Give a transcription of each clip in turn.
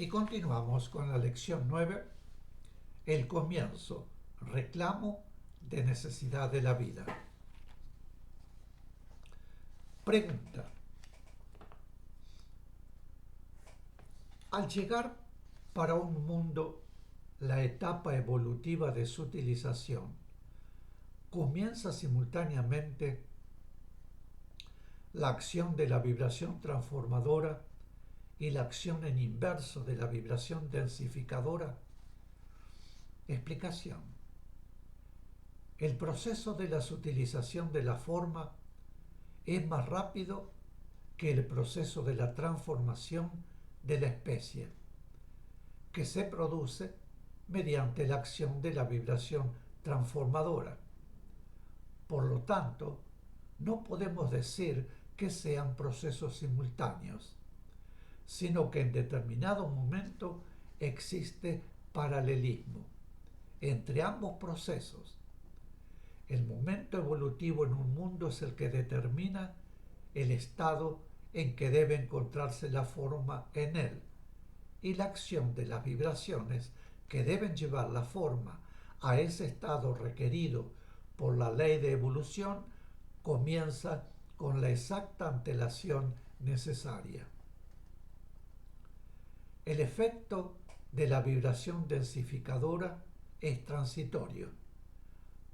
Y continuamos con la lección 9, el comienzo, reclamo de necesidad de la vida. Pregunta. Al llegar para un mundo la etapa evolutiva de su utilización, comienza simultáneamente la acción de la vibración transformadora y la acción en inverso de la vibración densificadora. Explicación. El proceso de la sutilización de la forma es más rápido que el proceso de la transformación de la especie, que se produce mediante la acción de la vibración transformadora. Por lo tanto, no podemos decir que sean procesos simultáneos, sino que en determinado momento existe paralelismo entre ambos procesos. El momento evolutivo en un mundo es el que determina el estado en que debe encontrarse la forma en él, y la acción de las vibraciones que deben llevar la forma a ese estado requerido por la ley de evolución comienza con la exacta antelación necesaria. El efecto de la vibración densificadora es transitorio,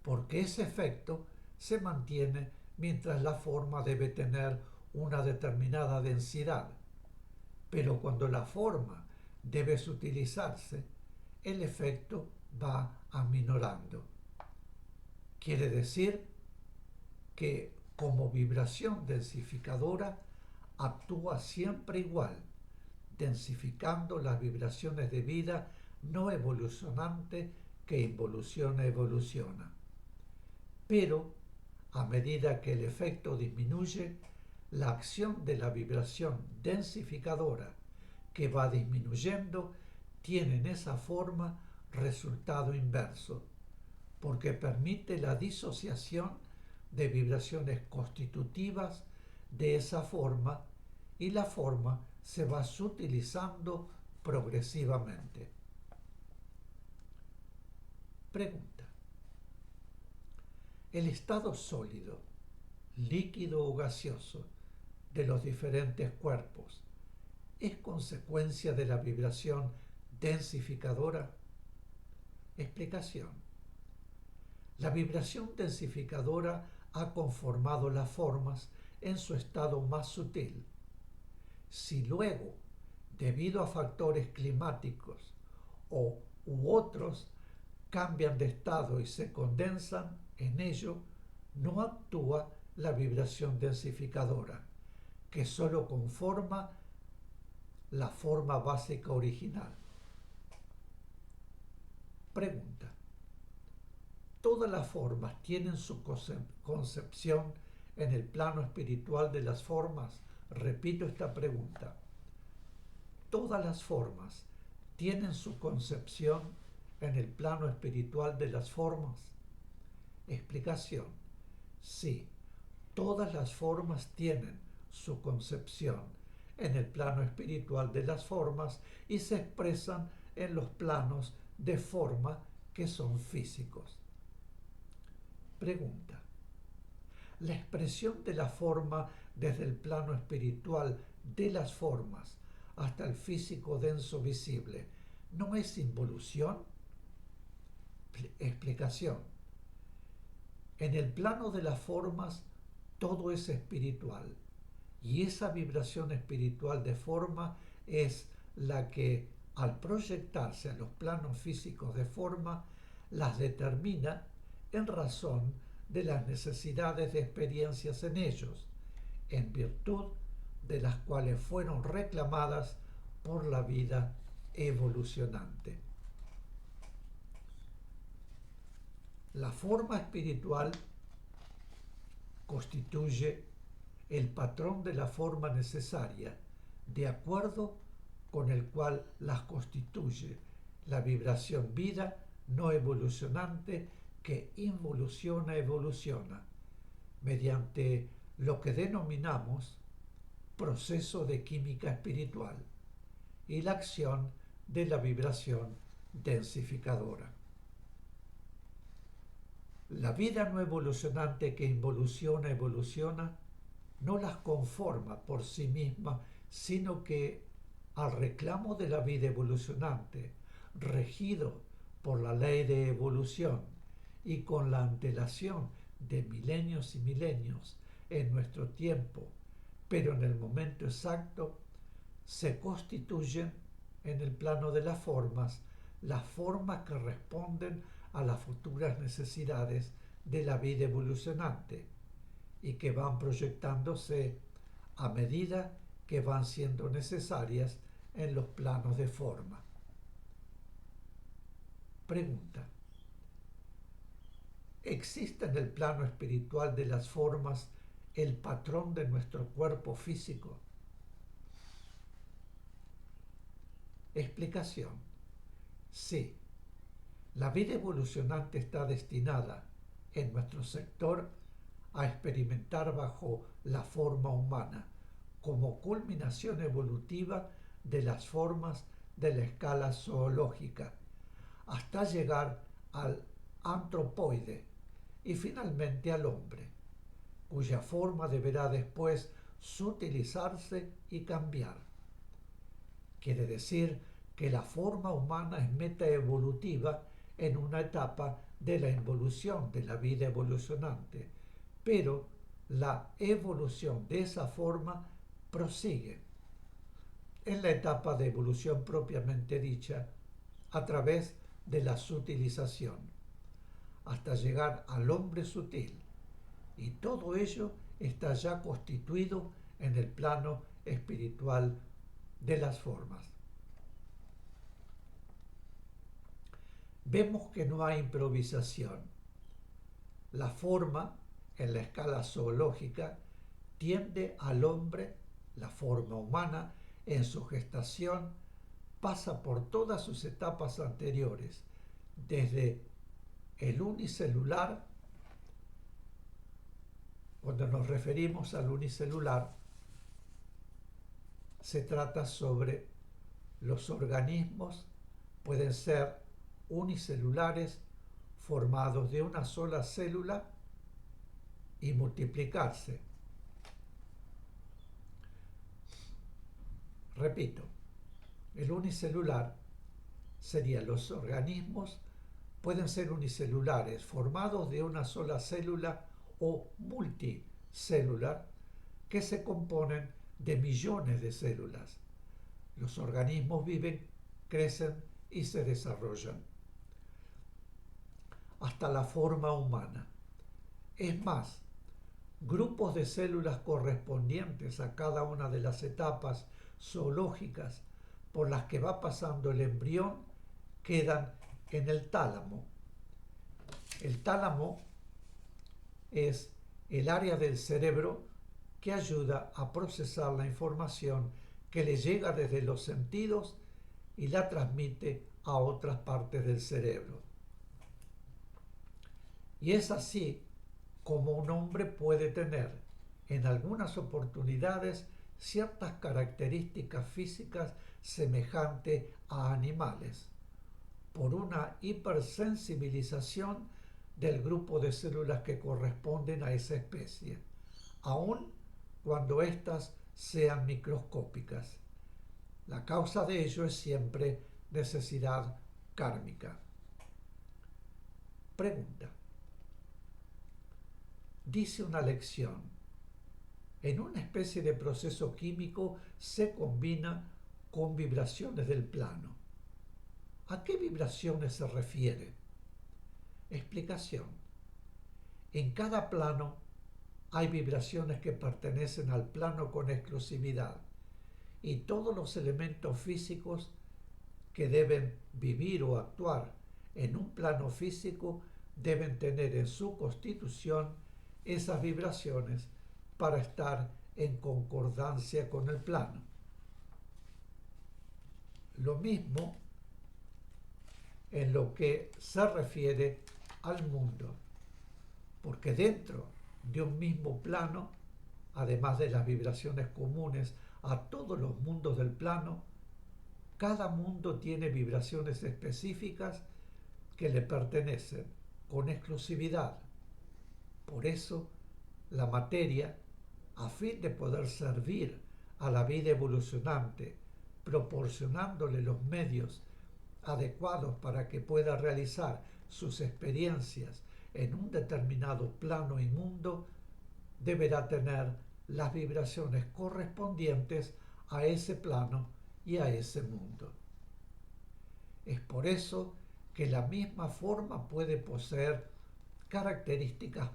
porque ese efecto se mantiene mientras la forma debe tener una determinada densidad, pero cuando la forma debe sutilizarse, el efecto va aminorando. Quiere decir que como vibración densificadora actúa siempre igual, densificando las vibraciones de vida no evolucionante que evoluciona. Pero, a medida que el efecto disminuye, la acción de la vibración densificadora que va disminuyendo tiene en esa forma resultado inverso, porque permite la disociación de vibraciones constitutivas de esa forma y la forma se va sutilizando progresivamente. Pregunta. El estado sólido, líquido o gaseoso de los diferentes cuerpos es consecuencia de la vibración densificadora. Explicación. La vibración densificadora ha conformado las formas en su estado más sutil. Si luego, debido a factores climáticos u otros, cambian de estado y se condensan en ello, no actúa la vibración densificadora, que sólo conforma la forma básica original. Pregunta. Todas las formas tienen su concepción en el plano espiritual de las formas. Repito esta pregunta. Todas las formas tienen su concepción en el plano espiritual de las formas. Explicación. Sí, todas las formas tienen su concepción en el plano espiritual de las formas y se expresan en los planos de forma que son físicos. Pregunta. La expresión de la forma desde el plano espiritual de las formas hasta el físico denso visible, ¿no es involución? Explicación. En el plano de las formas todo es espiritual y esa vibración espiritual de forma es la que, al proyectarse a los planos físicos de forma, las determina en razón de las necesidades de experiencias en ellos, en virtud de las cuales fueron reclamadas por la vida evolucionante. La forma espiritual constituye el patrón de la forma necesaria, de acuerdo con el cual las constituye la vibración vida no evolucionante que evoluciona, mediante lo que denominamos proceso de química espiritual, y la acción de la vibración densificadora. La vida no evolucionante que evoluciona, no las conforma por sí misma, sino que al reclamo de la vida evolucionante, regido por la ley de evolución y con la antelación de milenios y milenios en nuestro tiempo, pero en el momento exacto, se constituyen en el plano de las formas que responden a las futuras necesidades de la vida evolucionante y que van proyectándose a medida que van siendo necesarias en los planos de forma. Pregunta: ¿existe en el plano espiritual de las formas el patrón de nuestro cuerpo físico? Explicación: sí. La vida evolucionante está destinada, en nuestro sector, a experimentar bajo la forma humana, como culminación evolutiva de las formas de la escala zoológica, hasta llegar al antropoide y finalmente al hombre, cuya forma deberá después sutilizarse y cambiar. Quiere decir que la forma humana es metaevolutiva en una etapa de la evolución de la vida evolucionante, pero la evolución de esa forma prosigue en la etapa de evolución propiamente dicha a través de la sutilización, hasta llegar al hombre sutil, y todo ello está ya constituido en el plano espiritual de las formas. Vemos que no hay improvisación. La forma, en la escala zoológica, tiende al hombre, la forma humana, en su gestación, pasa por todas sus etapas anteriores, desde el unicelular. Cuando nos referimos al unicelular, se trata sobre los organismos, pueden ser unicelulares, formados de una sola célula y multiplicarse. Repito, el unicelular sería los organismos, pueden ser unicelulares, formados de una sola célula o multicelular, que se componen de millones de células. Los organismos viven, crecen y se desarrollan hasta la forma humana. Es más, grupos de células correspondientes a cada una de las etapas zoológicas por las que va pasando el embrión quedan en el tálamo. El tálamo es el área del cerebro que ayuda a procesar la información que le llega desde los sentidos y la transmite a otras partes del cerebro. Y es así como un hombre puede tener en algunas oportunidades ciertas características físicas semejantes a animales, por una hipersensibilización del grupo de células que corresponden a esa especie, aun cuando éstas sean microscópicas. La causa de ello es siempre necesidad kármica. Pregunta: dice una lección: en una especie de proceso químico se combina con vibraciones del plano. ¿A qué vibraciones se refiere? Explicación: en cada plano hay vibraciones que pertenecen al plano con exclusividad, y todos los elementos físicos que deben vivir o actuar en un plano físico deben tener en su constitución esas vibraciones para estar en concordancia con el plano. Lo mismo en lo que se refiere al mundo, porque dentro de un mismo plano, además de las vibraciones comunes a todos los mundos del plano, Cada mundo tiene vibraciones específicas que le pertenecen con exclusividad. Por eso, la materia, a fin de poder servir a la vida evolucionante, proporcionándole los medios adecuados para que pueda realizar sus experiencias en un determinado plano y mundo, deberá tener las vibraciones correspondientes a ese plano y a ese mundo. Es por eso que la misma forma puede poseer características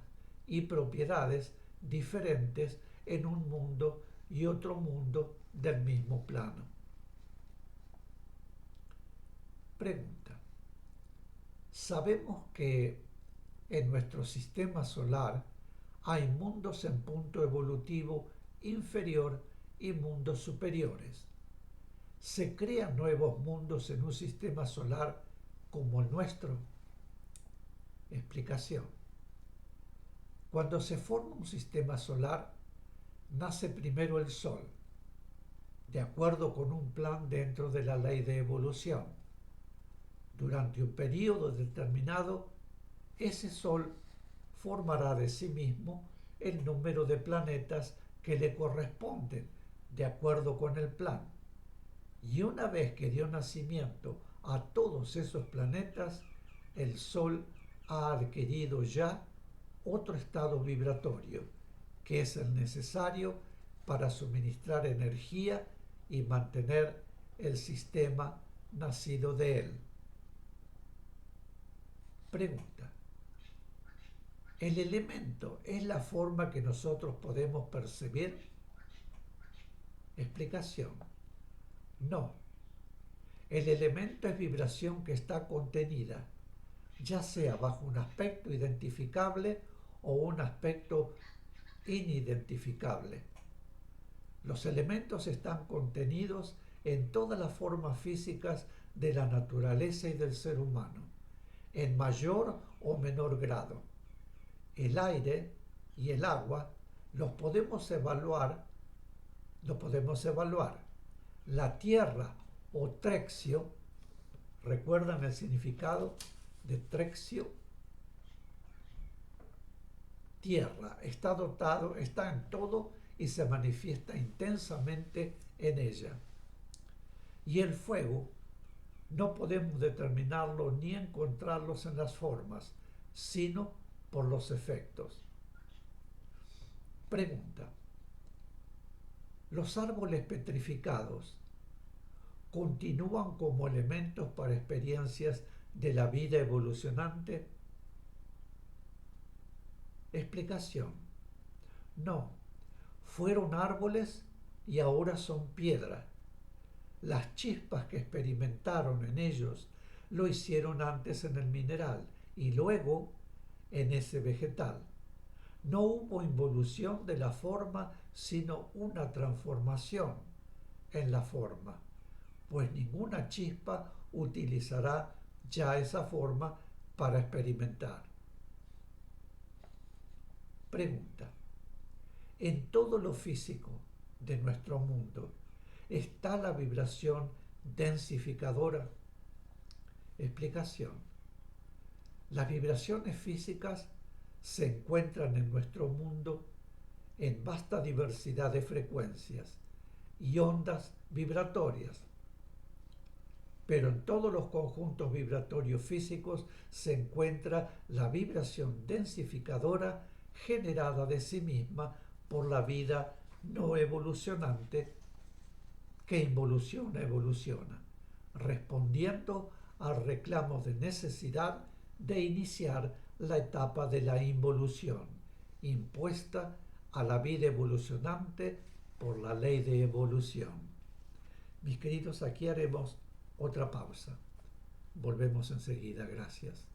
y propiedades diferentes en un mundo y otro mundo del mismo plano. Pregunta. Sabemos que en nuestro sistema solar hay mundos en punto evolutivo inferior y mundos superiores. ¿Se crean nuevos mundos en un sistema solar como el nuestro? Explicación. Cuando se forma un sistema solar, nace primero el Sol, de acuerdo con un plan dentro de la ley de evolución. Durante un periodo determinado, ese Sol formará de sí mismo el número de planetas que le corresponden, de acuerdo con el plan. Y una vez que dio nacimiento a todos esos planetas, el Sol ha adquirido ya otro estado vibratorio, que es el necesario para suministrar energía y mantener el sistema nacido de él. Pregunta. ¿El elemento es la forma que nosotros podemos percibir? Explicación. No. El elemento es vibración que está contenida, ya sea bajo un aspecto identificable o un aspecto inidentificable. Los elementos están contenidos en todas las formas físicas de la naturaleza y del ser humano, en mayor o menor grado. El aire y el agua los podemos evaluar. La tierra o trexio, ¿recuerdan el significado de trexio? Tierra, está en todo y se manifiesta intensamente en ella. Y el fuego, no podemos determinarlo ni encontrarlos en las formas, sino por los efectos. Pregunta. ¿Los árboles petrificados continúan como elementos para experiencias de la vida evolucionante? Explicación. No, fueron árboles y ahora son piedra. Las chispas que experimentaron en ellos lo hicieron antes en el mineral y luego en ese vegetal. No hubo involución de la forma, sino una transformación en la forma, pues ninguna chispa utilizará ya esa forma para experimentar. Pregunta. En todo lo físico de nuestro mundo está la vibración densificadora. Explicación. Las vibraciones físicas se encuentran en nuestro mundo en vasta diversidad de frecuencias y ondas vibratorias. Pero en todos los conjuntos vibratorios físicos se encuentra la vibración densificadora generada de sí misma por la vida no evolucionante que evoluciona, respondiendo al reclamo de necesidad de iniciar la etapa de la involución, impuesta a la vida evolucionante por la ley de evolución. Mis queridos, aquí haremos otra pausa. Volvemos enseguida. Gracias.